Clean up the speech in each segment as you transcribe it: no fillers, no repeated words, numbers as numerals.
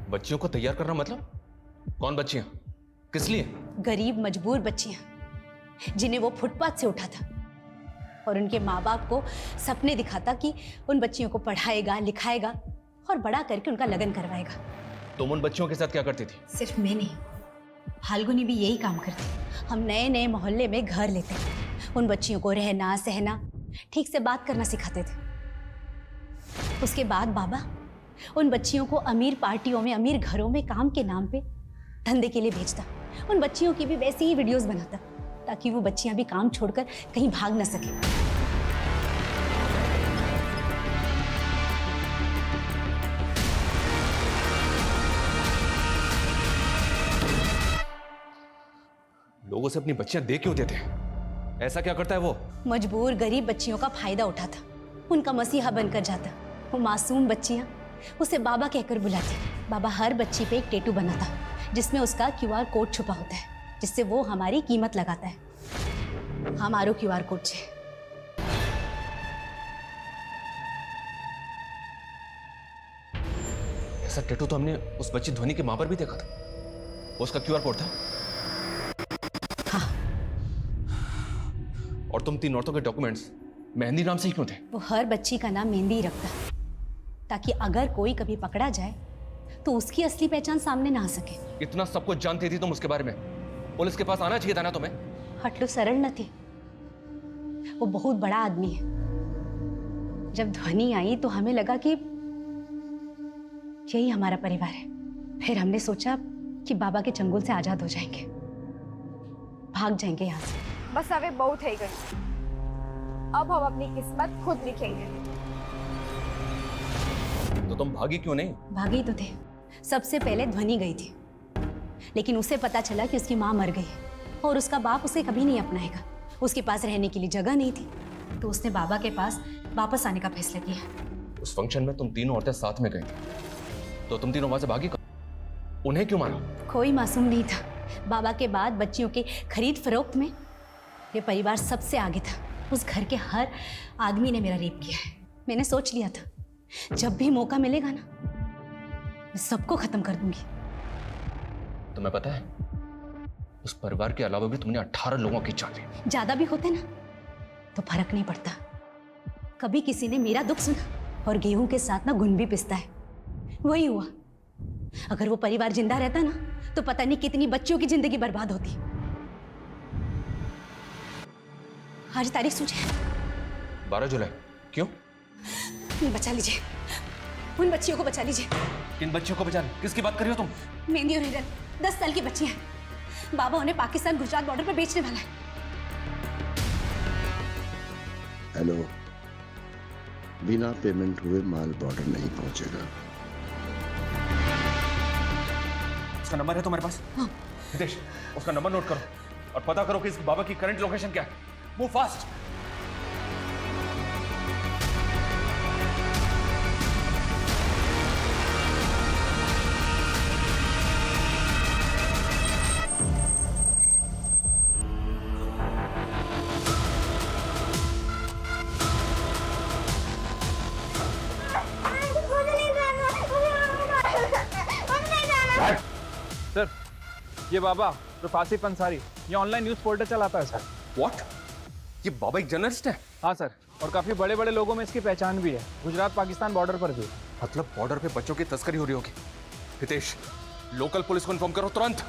बच्चियों को तैयार करना मतलब? कौन बच्चियां? किस लिए? गरीब मजबूर बच्चियां जिन्हें वो फुटपाथ से उठा था और उनके माँ बाप को सपने दिखाता कि उन बच्चियों को पढ़ाएगा, लिखाएगा और बड़ा करके उनका लगन करवाएगा। तुम उन बच्चियों के साथ क्या करती थी? सिर्फ मैं नहीं, फाल्गुनी भी यही काम करती। हम नए नए मोहल्ले में घर लेते, उन बच्चियों को रहना सहना, ठीक से बात करना सिखाते थे। उसके बाद बाबा उन बच्चियों को अमीर पार्टियों में, अमीर घरों में काम के नाम पे धंधे के लिए भेजता। उन बच्चियों की भी वैसी ही वीडियोस बनाता ताकि वो बच्चियां भी काम छोड़कर कहीं भाग न सके। लोगों से अपनी बच्चियां दे क्यों देते? ऐसा क्या करता है वो? मजबूर गरीब बच्चियों का फायदा उठाता, उनका मसीहा बनकर जाता। वो मासूम बच्चियां उसे बाबा कहकर बुलाती। बाबा हर बच्ची पे एक टैटू बनाता जिसमें उसका QR कोड छुपा होता है, जिससे वो हमारी कीमत लगाता है। हमारो QR कोड छे। ऐसा टैटू तो हमने उस बच्ची ध्वनि के मां पर भी देखा था। उसका QR कोड था। हाँ। और तुम 3 औरतों के डॉक्यूमेंट्स मेहंदी नाम से ही क्यों थे? वो हर बच्ची का नाम मेहंदी ही रखता ताकि अगर कोई कभी पकड़ा जाए तो उसकी असली पहचान सामने ना आ सके। इतना सब कुछ जानती थी तुम उसके बारे में? पुलिस के पास आना चाहिए था ना तुम्हें? हटलो सरल न थे, वो बहुत बड़ा आदमी है। जब ध्वनि आई तो हमें लगा कि यही हमारा परिवार है। फिर हमने सोचा कि बाबा के चंगुल से आजाद हो जाएंगे, भाग जाएंगे यहाँ से। बस હવે બહુ થઈ ગયું, अब हम अपनी किस्मत खुद लिखेंगे। तो तुम भागी क्यों नहीं? भागे ही तो थे। सबसे पहले ध्वनि गई थी, लेकिन उसे पता चला कि उसकी माँ मर गई है और उसका बाप उसे कभी नहीं अपनाएगा। उसके पास रहने के लिए जगह नहीं थी, तो उसने बाबा के पास वापस आने का फैसला किया। उस फंक्शन में तुम तीनों औरतें साथ में गई थी, तो तुम तीनों वहां से भागी? उन्हें क्यों मारा? कोई मासूम नहीं था। बाबा के बाद बच्चियों के खरीद फरोख्त में ये परिवार सबसे आगे था। उस घर के हर आदमी ने मेरा रेप किया है। मैंने सोच लिया था जब भी मौका मिलेगा ना, मैं सबको खत्म कर दूंगी। तुम्हें पता है उस परिवार के अलावा भी तुमने 18 लोगों की जान ली। ज्यादा भी होते ना तो फर्क नहीं पड़ता। कभी किसी ने मेरा दुख सुना और गेहूं के साथ ना घुन भी पिसता है, वही हुआ। अगर वो परिवार जिंदा रहता ना तो पता नहीं कितनी बच्चियों की जिंदगी बर्बाद होती। आज तारीख सोचे 12 जुलाई। क्यों? बचा लीजिए, उन बच्चियों को बचा लीजिए। किन बच्चियों को बचाना? किसकी बात कर रही हो तुम? मेहंदी और हिरन 10 साल की बच्ची है। बाबा उन्हें पाकिस्तान गुजरात बॉर्डर पर बेचने वाला है। हेलो, बिना पेमेंट हुए माल बॉर्डर नहीं पहुंचेगा। उसका नंबर है तुम्हारे पास? हाँ। हितेश, उसका नंबर नोट करो और पता करो कि इस बाबा की करंट लोकेशन क्या है। Move fast. सर, ये बाबा आसिफ अंसारी, ये ऑनलाइन न्यूज़ पोर्टल चलाता है सर। व्हाट? ये बाबा एक जर्नलिस्ट है? हाँ सर, और काफ़ी बड़े बड़े लोगों में इसकी पहचान भी है, गुजरात पाकिस्तान बॉर्डर पर भी। मतलब बॉर्डर पे बच्चों की तस्करी हो रही होगी। हितेश, लोकल पुलिस को इन्फॉर्म करो तुरंत।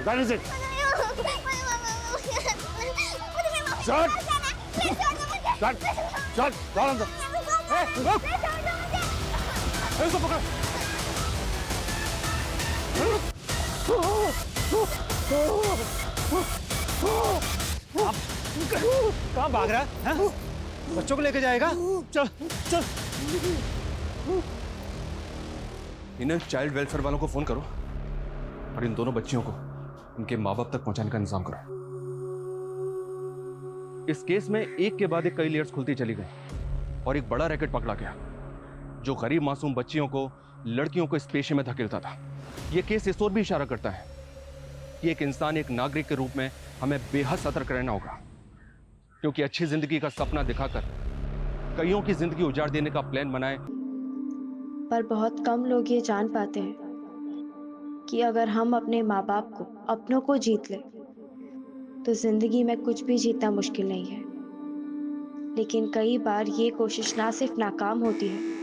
चल, से शॉट शॉट शॉट अंदर। इसको पकड़। कहाँ भाग रहा है? बच्चों को लेके जाएगा? चल चल। इन्हें चाइल्ड वेलफेयर वालों को फोन करो और इन दोनों बच्चियों को इनके माँ बाप तक पहुंचाने का इंतजाम करो। इस केस में एक के बाद एक कई लेयर्स खुलती चली गई और एक बड़ा रैकेट पकड़ा गया जो गरीब मासूम बच्चियों को, लड़कियों को इस पेशे में धकेलता था। यह केस इस ओर भी इशारा करता है कि एक इंसान, एक नागरिक के रूप में हमें बेहद सतर्क रहना होगा, क्योंकि अच्छी जिंदगी का सपना दिखाकर कईयों की जिंदगी उजाड़ देने का प्लान बनाए। पर बहुत कम लोग ये जान पाते हैं कि अगर हम अपने माँ बाप को, अपनों को जीत लें तो जिंदगी में कुछ भी जीतना मुश्किल नहीं है। लेकिन कई बार ये कोशिश ना सिर्फ नाकाम होती है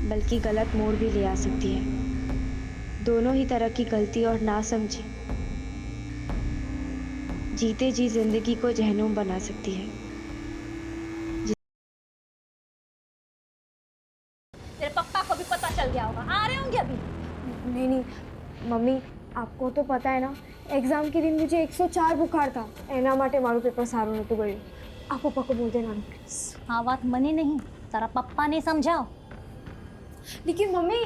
बल्कि गलत मोड़ भी ले आ सकती है। दोनों ही तरह की गलती और नासमझी जीते जी जिंदगी को जहन्नुम बना सकती है। तेरे पप्पा को भी पता चल गया होगा, आ रहे होंगे अभी। नहीं मम्मी, आपको तो पता है ना, एग्जाम के दिन मुझे 104 बुखार था। एना माटे मारू पेपर सारू नतु गयो। आप पप्पा को बोल देना प्लीज। हाँ, बात मने नहीं, तारा पप्पा ने समझाओ। लेकिन मम्मी,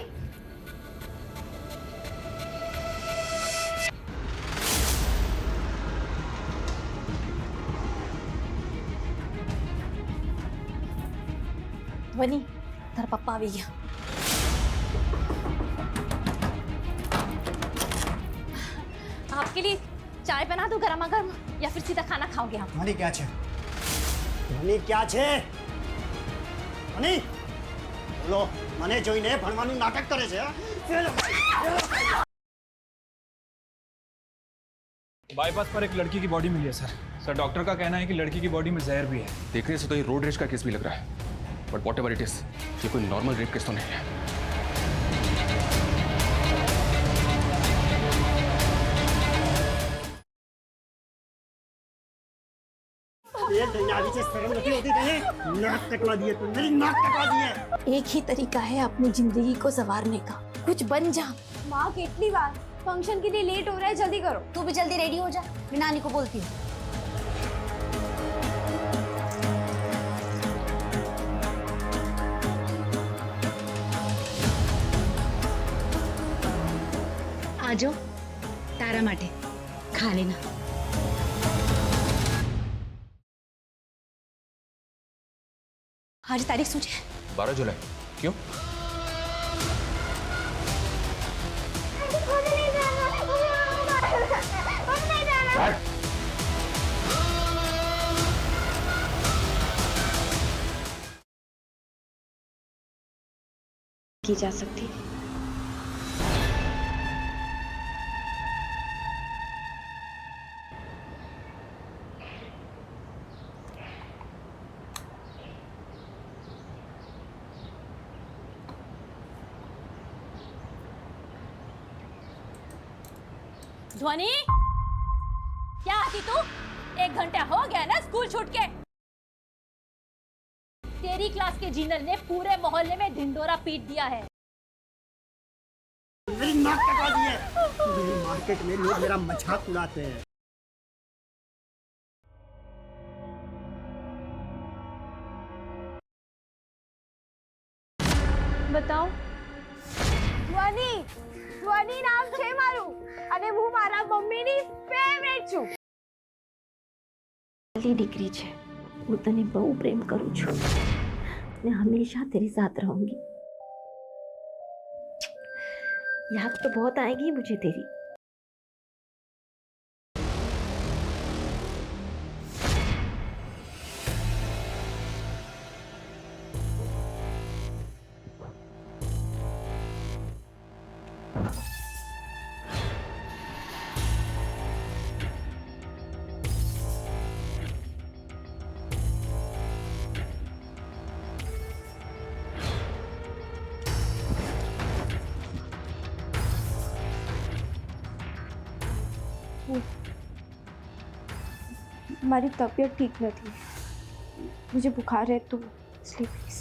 ध्वनि, तारा पप्पा आ गया। आपके लिए चाय बना दूं गरमा गर्म, या फिर सीधा खाना खाओगे आप? મને ક્યાં છે? મને ક્યાં છે? મને બોલો, મને જોઈને ભણવાનું નાટક કરે છે? बाईपास पर एक लड़की की बॉडी मिली है सर। डॉक्टर का कहना है कि लड़की की बॉडी में जहर भी है। देखने से तो ये रोड रेज का केस भी लग रहा है, बट व्हाटएवर इट इज, ये कोई नॉर्मल रेप केस तो नहीं है। ये दुनियावी से शर्म नहीं होती कहीं? नाक कटवा दिए तुम, मेरी नाक कटवा दी है। एक ही तरीका है अपनी जिंदगी को संवारने का, कुछ बन जा। माँ कितनी बार, फंक्शन के लिए लेट हो रहा है, जल्दी करो। तू भी जल्दी रेडी हो जा, मैं नानी को बोलती हूँ। आ जाओ, तारा माटे खा लेना। आज तारीख सोचे 12 जुलाई। क्यों? की जा सकती है। ध्वनि, क्या आती तू? 1 घंटा हो गया ना स्कूल छूट के। तेरी क्लास के जीनल ने पूरे मोहल्ले में ढिंडोरा पीट दिया है। मेरी नाक कटवा दी है। मेरे मार्केट में लोग मेरा मजाक उड़ाते हैं। बताओ। ધ્વનિ નામ છે મારું, અને હું મારા મમ્મીની ફેવરેટ છું। पहली डिग्री है, હું તને બહુ પ્રેમ કરું છું ને હંમેશા तेरे साथ रहूंगी। याद तो बहुत आएगी मुझे तेरी। મારી તબિયત ઠીક નથી, मुझे बुखार है, तो इसलिए प्लीज।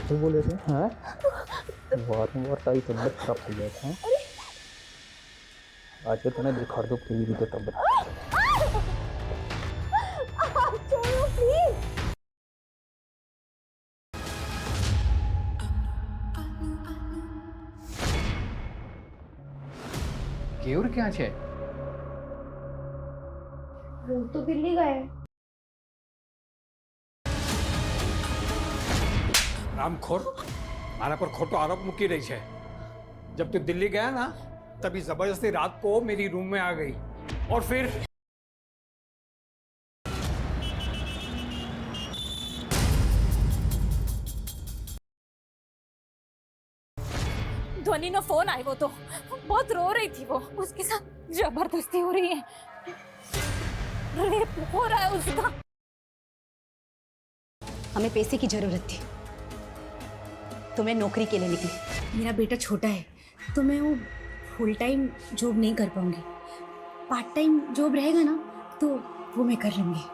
तो बोले थे हाँ वारंवार तारी तबियत खराब થઈ જાય છે। આજે તને દેખાડ દો કેવી રીતે તબિયત। કેવું ક્યાં છે? वो तो दिल्ली गए। रामखोर मारा पर खोटो आरोप मुकी रही है। जब तू दिल्ली गया ना तभी जबरदस्ती रात को मेरी रूम में आ गई और फिर ध्वनि नो फोन आया, वो तो बहुत रो रही थी। वो उसके साथ जबरदस्ती हो रही है, रेप हो रहा है उसका। हमें पैसे की जरूरत थी तो मैं नौकरी के लिए निकली। मेरा बेटा छोटा है तो मैं वो फुल टाइम जॉब नहीं कर पाऊंगी। पार्ट टाइम जॉब रहेगा ना तो वो मैं कर लूंगी।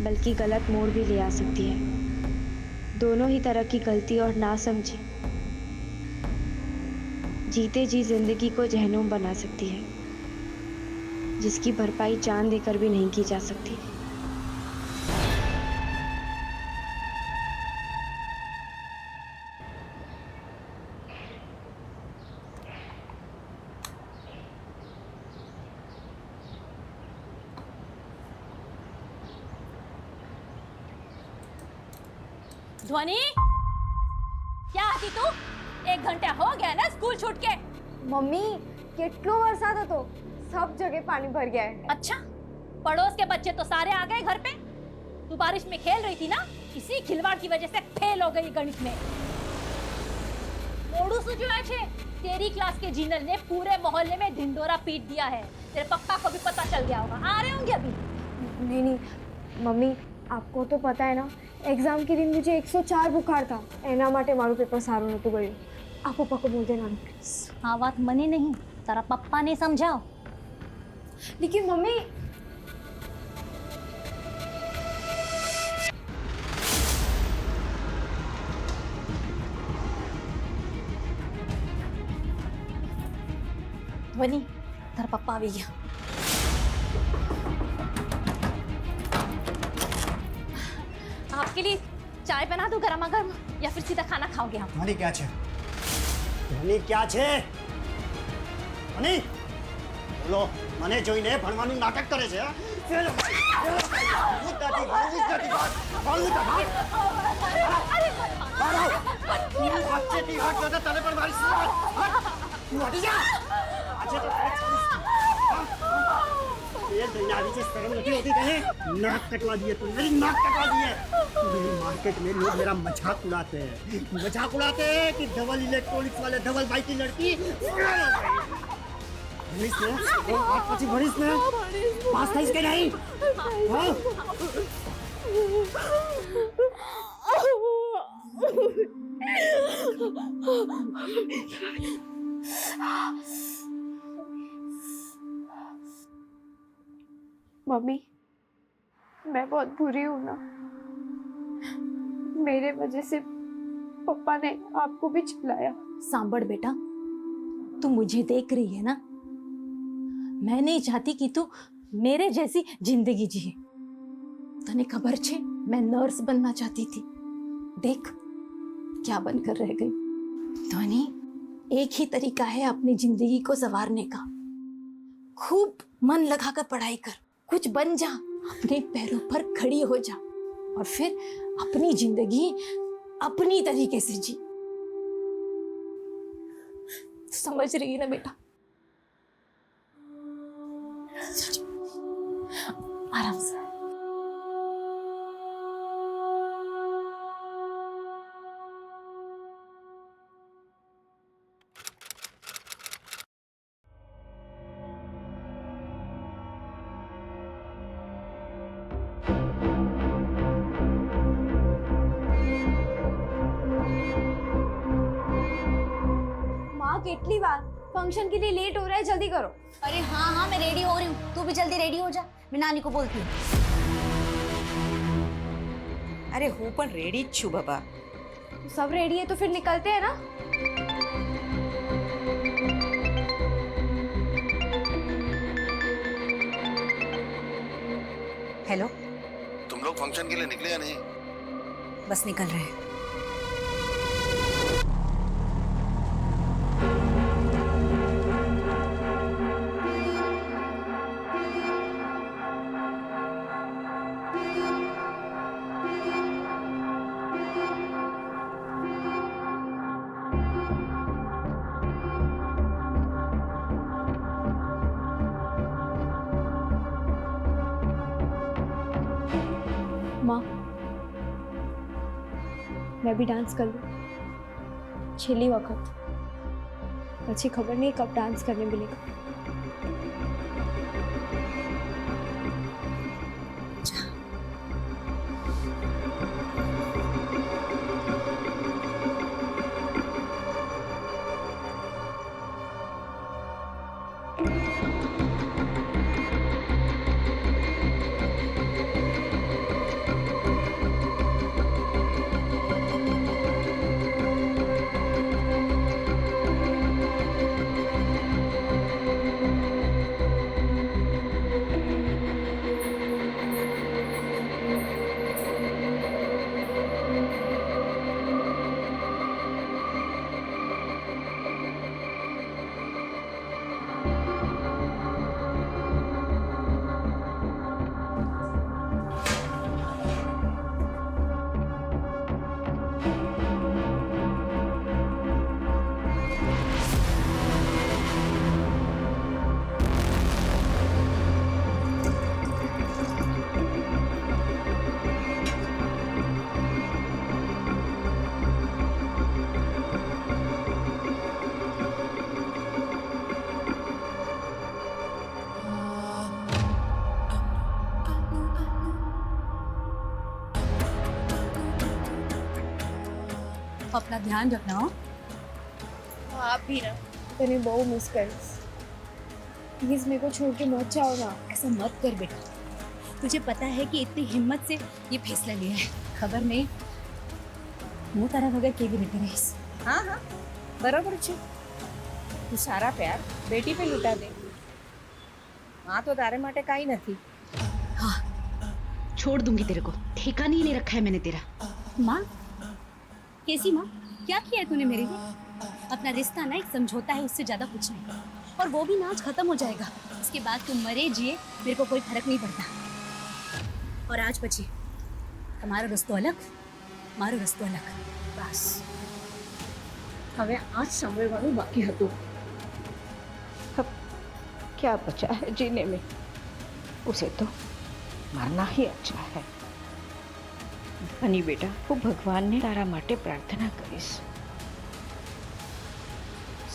बल्कि गलत मोड़ भी ले आ सकती है। दोनों ही तरह की गलती और नासमझी जीते जी जिंदगी को जहन्नुम बना सकती है, जिसकी भरपाई जान देकर भी नहीं की जा सकती। ध्वनि, क्या आती तू? 1 घंटा हो गया ना स्कूल छूट के। मम्मी કેટલો વરસાદ હતો, सब जगह पानी भर गया है। अच्छा, पड़ोस के बच्चे तो सारे आ गए घर पे। तू बारिश में खेल रही थी ना, इसी खिलवाड़ की वजह से फेल हो गई गणित में। मोड़ू सुजुआ छे, तेरी क्लास के जीनल ने पूरे मोहल्ले में ढिंडोरा पीट दिया है। तेरे पप्पा को भी पता चल गया होगा, आ रहे होंगे अभी। नहीं नहीं मम्मी, आपको तो पता है ना, एग्जाम के दिन मुझे 104 बुखार था। एना माटे मारू पेपर सारू नतु गયું। आप पप्पा को बोल देना प्लीज। हाँ, बात मनी नहीं, तारा पप्पा ने समझाओ। लेकिन मम्मी ध्वनि, तारा पप्पा आ गया। आपके लिए चाय बना दूं गरमा गर्म, या फिर सीधा खाना खाओगे आप? ધ્વનિ ક્યાં છે? ધ્વનિ ક્યાં છે? ધ્વનિ બોલો, મને જોઈને ભણવાનું નાટક કરે છે? नाक कटवा दिए तुम, मेरी नाक कटवा दिए। मेरे मार्केट में लोग मेरा मजाक उड़ाते हैं कि धवल इलेक्ट्रॉनिक्स वाले धवल भाई की लड़की भरिस में पास था इसके नहीं। हाँ? मम्मी, मैं बहुत बुरी हूँ ना। मेरे वजह से पापा ने आपको भी चिल्लाया। सांभड़ बेटा, तू मुझे देख रही है ना, मैं नहीं चाहती कि तू मेरे जैसी जिंदगी जिए। तने खबर छे, मैं नर्स बनना चाहती थी। देख क्या बनकर रह गई। ध्वनि, एक ही तरीका है अपनी जिंदगी को संवारने का। खूब मन लगाकर पढ़ाई कर, कुछ बन जा, अपने पैरों पर खड़ी हो जा, और फिर अपनी जिंदगी अपनी तरीके से जी। समझ रही है ना बेटा? आराम से। कितनी बार फंक्शन के लिए लेट हो रहा है, जल्दी करो। अरे हाँ हाँ, मैं रेडी हो रही हूँ, तू भी जल्दी रेडी हो जा। मैं नानी को बोलती हूँ। अरे हूँ पण रेडी ज छू बाबा। सब रेडी है तो फिर निकलते हैं ना। हेलो, तुम लोग फंक्शन के लिए निकले या नहीं? बस निकल रहे हैं। माँ, मैं भी डांस कर लूँ छेली वक्त। अच्छी खबर नहीं कब डांस करने मिलेगा। अपना ध्यान रखना हो। आप भी ना, तने बहु मिस करीस। प्लीज मेरे को छोड़ के मत जाओ ना। ऐसा मत कर बेटा, तुझे पता है कि इतनी हिम्मत से ये फैसला लिया है। खबर नहीं હું તારા વગર કેવી રીતે રહીશ? हाँ हाँ बराबर છે। તું સારા પ્યાર બેટી पे લૂંટા દે। माँ तो तारे माटे काई नहीं। हाँ, छोड़ दूंगी तेरे को। ठेका नहीं ले रखा है मैंने तेरा। माँ? कैसी माँ? क्या किया है तूने मेरे लिए? अपना रिश्ता ना एक समझौता है, उससे ज्यादा कुछ नहीं। और वो भी ना आज खत्म हो जाएगा। उसके बाद तुम मरे जिए मेरे को कोई फर्क नहीं पड़ता। और आज પછી તમારો રસ્તો અલગ, મારો રસ્તો અલગ। બસ હવે आज સાંભળવાનું બાકી હતું। अब क्या बचा है जीने में? उसे तो मरना ही अच्छा है। हनी बेटा, वो भगवान ने तारा माटे प्रार्थना करीश।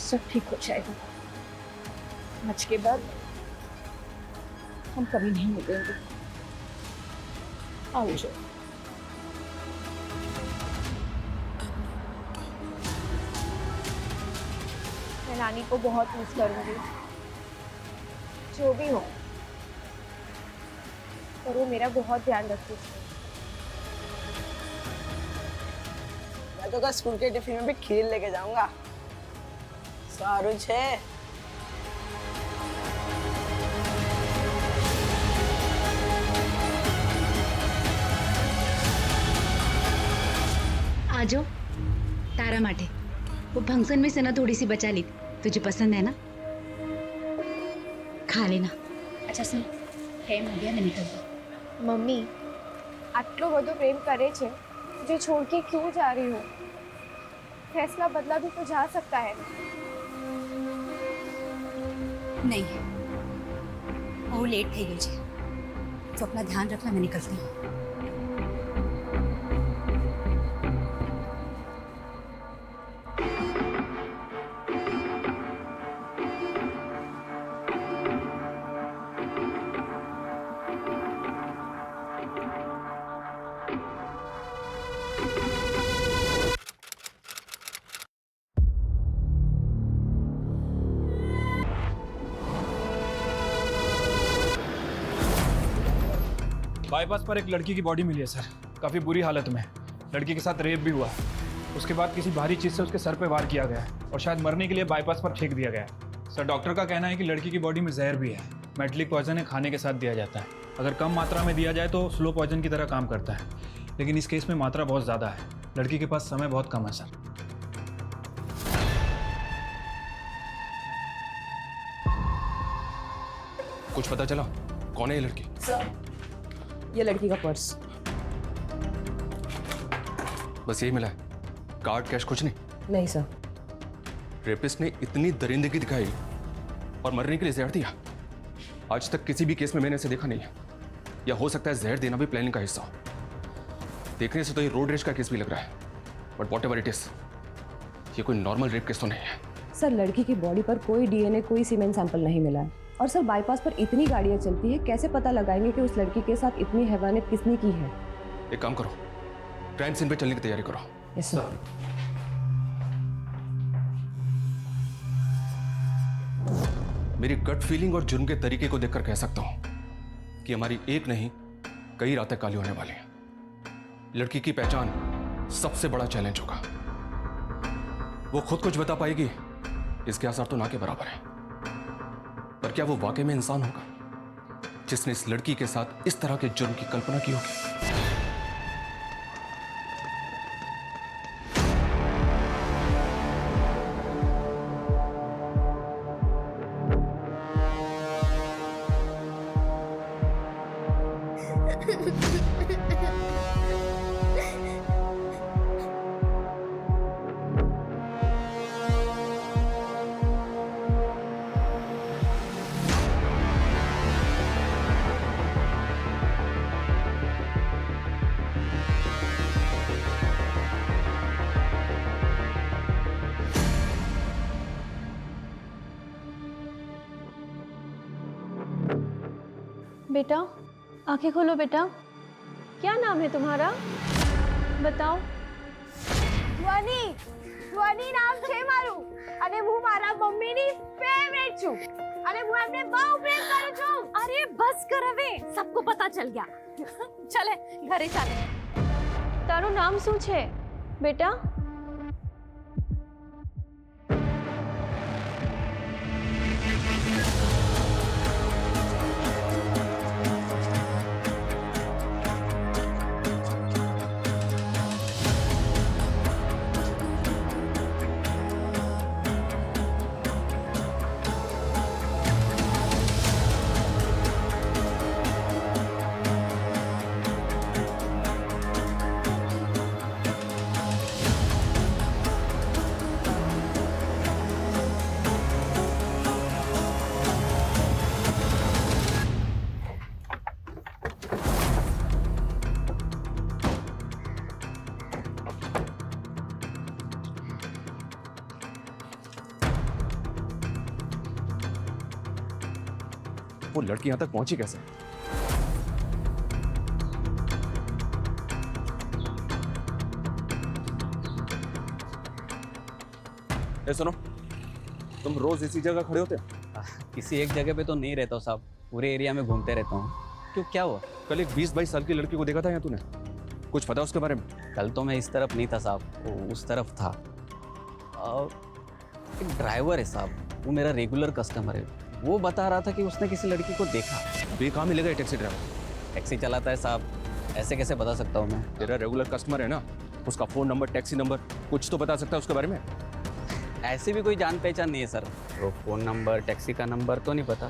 सब ठीक हो जाएगा। आज के बाद हम कभी नहीं मिलेंगे। आओ जो। मैं नानी को बहुत मिस करूंगी, जो भी हो, पर वो मेरा बहुत ध्यान रखती थी। मैं तो कल स्कूल के टिफिन में भी खीर लेके जाऊंगा। सारू छे। आ जाओ तारा माटे। वो फंक्शन में से ना थोड़ी सी बचा ली, तुझे पसंद है ना? खा लेना। अच्छा सुन, टाइम हो गया, मैं निकलती हूँ। मम्मी, आटलो બધો પ્રેમ કરે છે, मुझे छोड़ के क्यों जा रही हो? फैसला बदला भी तो जा सकता है। नहीं, वो लेट થઈ ગઈ છે, तो अपना ध्यान रखना। मैं निकलती हूँ। बाईपास पर एक लड़की की बॉडी मिली है सर, काफ़ी बुरी हालत में। लड़की के साथ रेप भी हुआ है। उसके बाद किसी भारी चीज़ से उसके सर पे वार किया गया है और शायद मरने के लिए बाईपास पर फेंक दिया गया है। सर डॉक्टर का कहना है कि लड़की की बॉडी में जहर भी है। मेटलिक पॉइजन है, खाने के साथ दिया जाता है। अगर कम मात्रा में दिया जाए तो स्लो पॉइजन की तरह काम करता है, लेकिन इस केस में मात्रा बहुत ज़्यादा है। लड़की के पास समय बहुत कम है सर। कुछ पता चला कौन है ये लड़की? सर, ये लड़की का पर्स। बस यही मिला है? कार्ड, कैश कुछ नहीं? नहीं सर। रेपिस्ट ने इतनी दरिंदगी दिखाई और मरने के लिए जहर दिया। आज तक किसी भी केस में मैंने इसे देखा नहीं है। या हो सकता है जहर देना भी प्लानिंग का हिस्सा हो। देखने से तो ये रोड रेज का केस भी लग रहा है, but what ever it is, ये कोई नॉर्मल रेप केस तो नहीं है। सर लड़की की बॉडी पर कोई डीएनए कोई सीमेंट सैंपल नहीं मिला है। और सर बाईपास पर इतनी गाड़ियां चलती है, कैसे पता लगाएंगे कि उस लड़की के साथ इतनी हैवानियत किसने की है? एक काम करो, क्राइम सीन पे चलने की तैयारी करो। Yes sir. मेरी गट फीलिंग और जुर्म के तरीके को देखकर कह सकता हूं कि हमारी एक नहीं कई रातें काली होने वाली हैं। लड़की की पहचान सबसे बड़ा चैलेंज होगा। वो खुद कुछ बता पाएगी इसके आसार तो ना के बराबर है, पर क्या वो वाकई में इंसान होगा जिसने इस लड़की के साथ इस तरह के जुर्म की कल्पना की होगी? बेटा आंखें खोलो बेटा, क्या नाम है तुम्हारा बताओ? ધ્વનિ ધ્વનિ નામ છે મારું અને હું મારા મમ્મીની ફેવરેટ છું અને હું એમને બહુ પ્રેમ કરું છું. अरे बस कर હવે, सबको पता चल गया. चले घरे ચાલે. તારું નામ શું છે બેટા? वो लड़की यहां तक पहुंची कैसे? ए सुनो, तुम रोज इसी जगह खड़े होते हो? किसी एक जगह पे तो नहीं रहता हूँ साहब, पूरे एरिया में घूमते रहता हूँ। क्यों, क्या हुआ? कल एक 20-22 साल की लड़की को देखा था यहाँ तूने, कुछ पता उसके बारे में? कल तो मैं इस तरफ नहीं था साहब, वो उस तरफ था। एक ड्राइवर है साहब, वो मेरा रेगुलर कस्टमर है, वो बता रहा था कि उसने किसी लड़की को देखा। कहाँ मिलेगा ये टैक्सी ड्राइवर? टैक्सी चलाता है साहब, ऐसे कैसे बता सकता हूँ मैं? तेरा रेगुलर कस्टमर है ना, उसका फ़ोन नंबर, टैक्सी नंबर कुछ तो बता सकता है उसके बारे में? ऐसी भी कोई जान पहचान नहीं है सर, वो फ़ोन नंबर, टैक्सी का नंबर तो नहीं पता,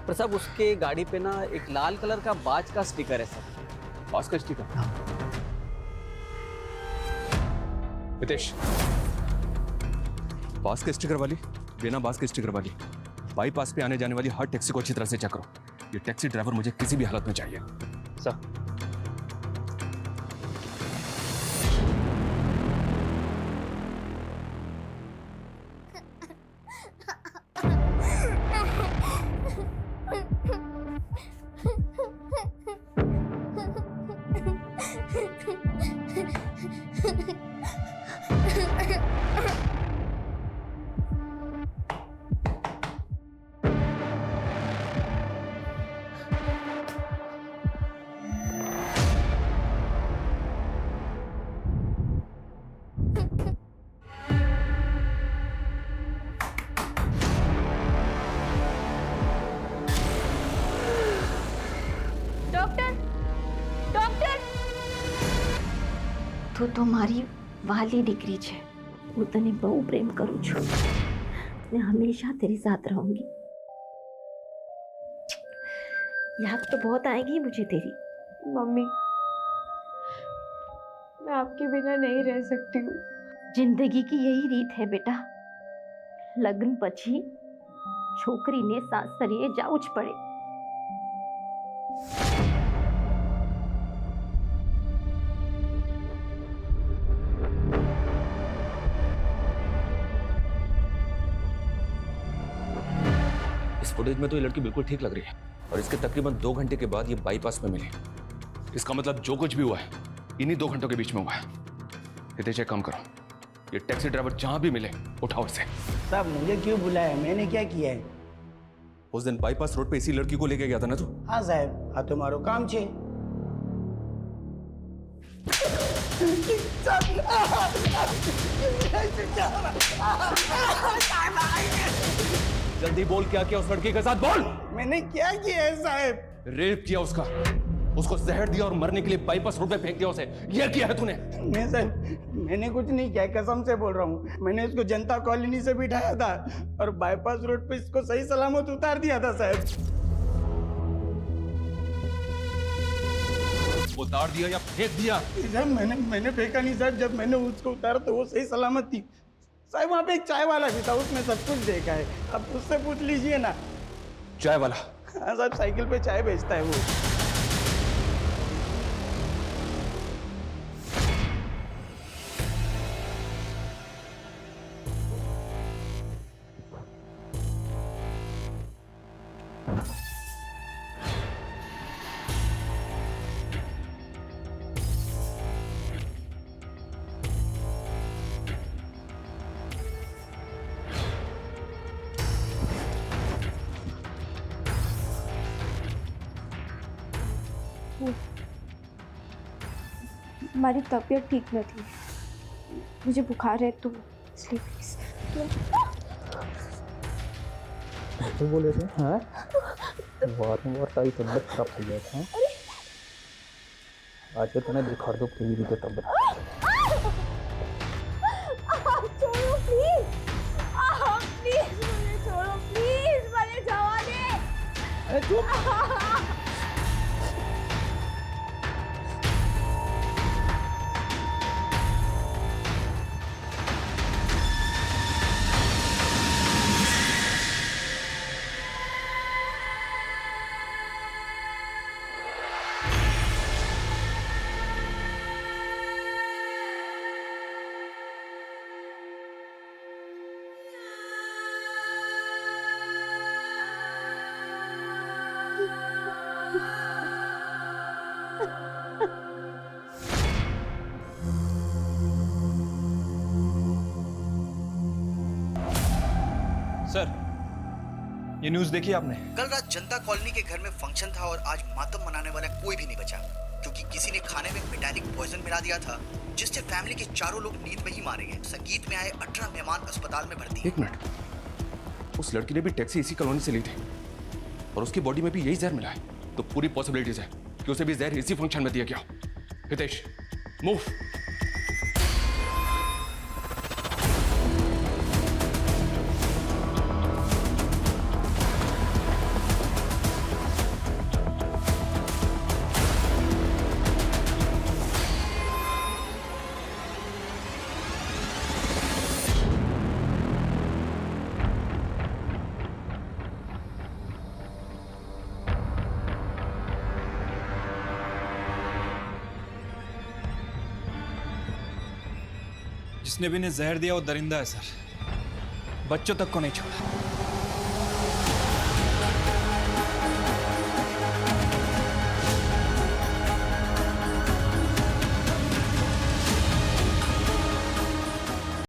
पर साहब उसके गाड़ी पे ना एक लाल कलर का बाज का स्टिकर है सर। बाज का स्टिकर? हाँ। हितेश, बाज के स्टिकर वाली, बिना बाज के स्टिकर वाली, बाईपास पे आने जाने वाली हर टैक्सी को अच्छी तरह से चेक करो। ये टैक्सी ड्राइवर मुझे किसी भी हालत में चाहिए सर। તું તો મારી વાલી દીકરી છે, હું તને બહુ પ્રેમ કરું છું ને હંમેશા તેરી साथ रहूंगी. याद तो बहुत आएगी मुझे तेरी. मम्मी मैं आपके बिना नहीं रह सकती हूँ. जिंदगी की यही रीत है बेटा, लग्न પછી છોકરીને સાસરીએ જાવું જ પડે. इस फुटेज में तो ये लड़की बिल्कुल ठीक लग रही है और इसके तकरीबन 2 घंटे के बाद ये बाईपास में मिली। इसका मतलब जो कुछ भी हुआ है इन्हीं 2 घंटों के बीच में हुआ है। हितेश एक काम करो, ये टैक्सी ड्राइवर जहां भी मिले उठाओ इसे। साहब मुझे क्यों बुलाया, मैंने क्या किया है? उस दिन बाईपास रोड पे इसी लड़की को लेके गया था ना तू? हाँ साहब, हाँ तुम्हारो काम छे। जल्दी बोल, क्या किया उस लड़की के साथ, बोल। मैंने क्या किया है साहब? रेप किया उसका, उसको जहर दिया और मरने के लिए बाईपास रोड पे फेंक दिया उसे, ये किया है तूने? नहीं साहब, मैंने कुछ नहीं किया, कसम से बोल रहा हूँ। मैंने इसको जनता कॉलोनी से बिठाया था और बाईपास रोड पे इसको सही सलामत उतार दिया था साहब। उतार दिया या फेंक दिया? साहब मैंने फेंका नहीं साहब, जब मैंने उसको उतारा तो वो सही सलामत थी साहब। वहाँ पे एक चाय वाला भी था, उसने सब कुछ देखा है, अब उससे पूछ लीजिए ना। चाय वाला? हाँ साहब, साइकिल पे चाय बेचता है वो। हमारी तबीयत ठीक न थी, मुझे बुखार है तो इसलिए प्लीज। तो बोले थे हाँ वारंवार तारी तबियत खराब हो गया था। आज तो मैं दिखा दो तेरी भी तबियत। छोड़ो प्लीज, प्लीज मुझे छोड़ो, प्लीज मुझे जवा दे। अरे चुप। सर, ये न्यूज़ देखी आपने? कल रात जनता कॉलोनी के घर में फंक्शन था और आज मातम मनाने वाला कोई भी नहीं बचा, क्योंकि किसी ने खाने में मेटालिक पॉइजन मिला दिया था, जिससे फैमिली के चारों लोग नींद में ही मारे गए। संगीत में आए 18 मेहमान अस्पताल में भर्ती। एक मिनट, उस लड़की ने भी टैक्सी इसी कॉलोनी से ली थी और उसकी बॉडी में भी यही जहर मिला है, तो पूरी पॉसिबिलिटीज है कि उसे भी जहर इसी फंक्शन में दिया गया। हितेश, मूव। जिसने भी इन्हें जहर दिया वो दरिंदा है सर, बच्चों तक को नहीं छोड़ा।